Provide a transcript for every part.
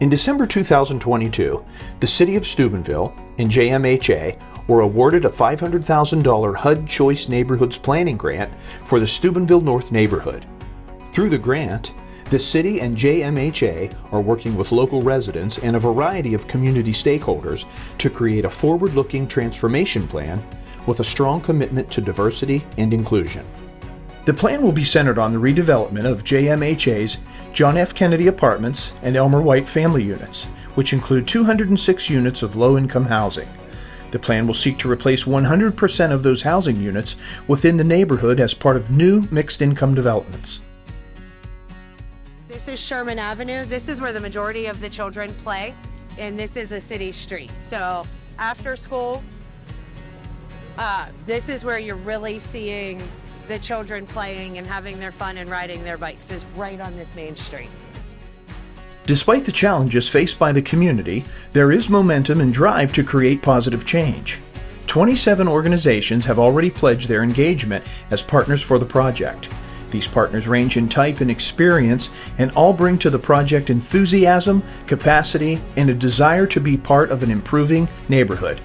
In December 2022, the City of Steubenville and JMHA were awarded a $500,000 HUD Choice Neighborhoods Planning Grant for the Steubenville North neighborhood. Through the grant, the City and JMHA are working with local residents and a variety of community stakeholders to create a forward-looking transformation plan with a strong commitment to diversity and inclusion. The plan will be centered on the redevelopment of JMHA's John F. Kennedy Apartments and Elmer White Family Units, which include 206 units of low-income housing. The plan will seek to replace 100% of those housing units within the neighborhood as part of new mixed-income developments. This is Sherman Avenue. This is where the majority of the children play, and this is a city street. So after school, this is where you're really seeing the children playing and having their fun and riding their bikes, is right on this main street. Despite the challenges faced by the community, there is momentum and drive to create positive change. 27 organizations have already pledged their engagement as partners for the project. These partners range in type and experience and all bring to the project enthusiasm, capacity, and a desire to be part of an improving neighborhood.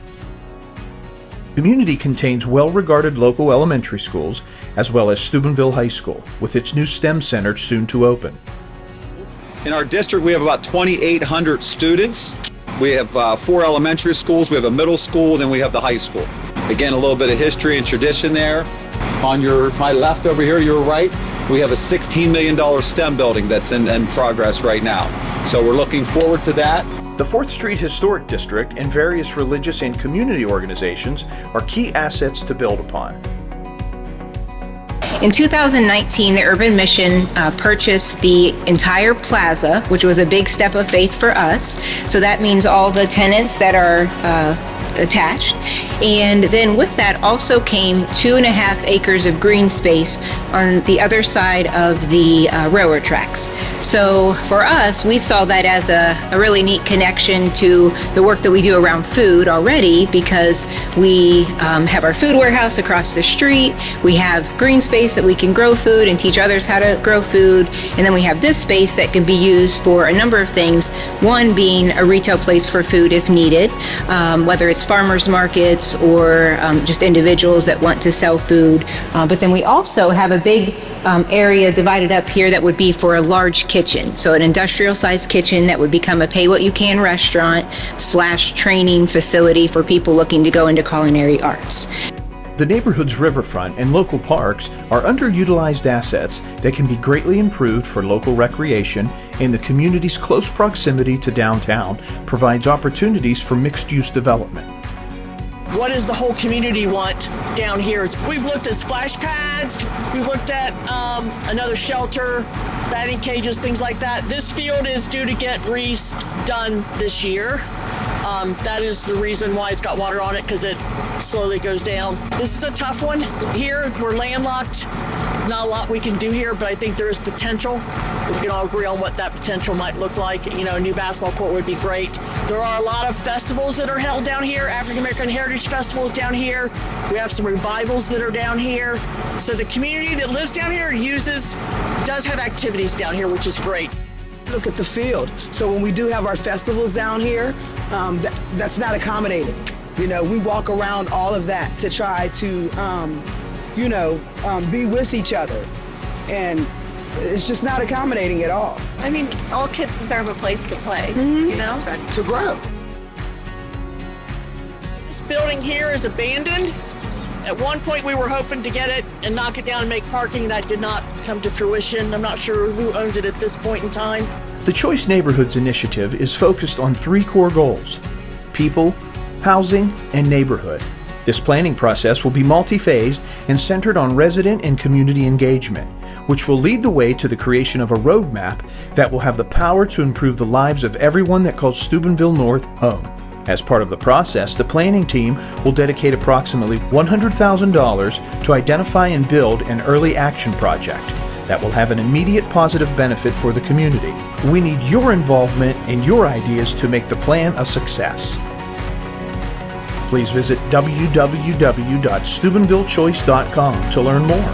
The community contains well-regarded local elementary schools, as well as Steubenville High School, with its new STEM center soon to open. In our district, we have about 2,800 students. We have 4 elementary schools, we have a middle school, then we have the high school. Again, a little bit of history and tradition there. On my left over here, your right, we have a $16 million STEM building that's in progress right now. So we're looking forward to that. The 4th Street Historic District and various religious and community organizations are key assets to build upon. In 2019, the Urban Mission purchased the entire plaza, which was a big step of faith for us. So that means all the tenants that are attached. And then with that also came 2.5 acres of green space on the other side of the railroad tracks. So for us, we saw that as a really neat connection to the work that we do around food already, because we have our food warehouse across the street. We have green space that we can grow food and teach others how to grow food. And then we have this space that can be used for a number of things. One being a retail place for food if needed, whether it's farmers markets or just individuals that want to sell food. But then we also have a big area divided up here that would be for a large kitchen. So an industrial sized kitchen that would become a pay-what-you-can restaurant / training facility for people looking to go into culinary arts. The neighborhood's riverfront and local parks are underutilized assets that can be greatly improved for local recreation, and the community's close proximity to downtown provides opportunities for mixed-use development. What does the whole community want down here? We've looked at splash pads, we've looked at another shelter, batting cages, things like that. This field is due to get done this year. That is the reason why it's got water on it, because it slowly goes down. This is a tough one here. We're landlocked. Not a lot we can do here, but I think there is potential. We can all agree on what that potential might look like. You know, a new basketball court would be great. There are a lot of festivals that are held down here. African American Heritage Festivals down here. We have some revivals that are down here. So the community that lives down here does have activities down here, which is great. Look at the field. So when we do have our festivals down here, that's not accommodating. You know, we walk around all of that to try to, be with each other. And it's just not accommodating at all. I mean, all kids deserve a place to play, you know? To grow. This building here is abandoned. At one point we were hoping to get it and knock it down and make parking. That did not come to fruition. I'm not sure who owns it at this point in time. The Choice Neighborhoods Initiative is focused on 3 core goals: people, housing, and neighborhood. This planning process will be multi-phased and centered on resident and community engagement, which will lead the way to the creation of a roadmap that will have the power to improve the lives of everyone that calls Steubenville North home. As part of the process, the planning team will dedicate approximately $100,000 to identify and build an early action project that will have an immediate positive benefit for the community. We need your involvement and your ideas to make the plan a success. Please visit www.steubenvillechoice.com to learn more.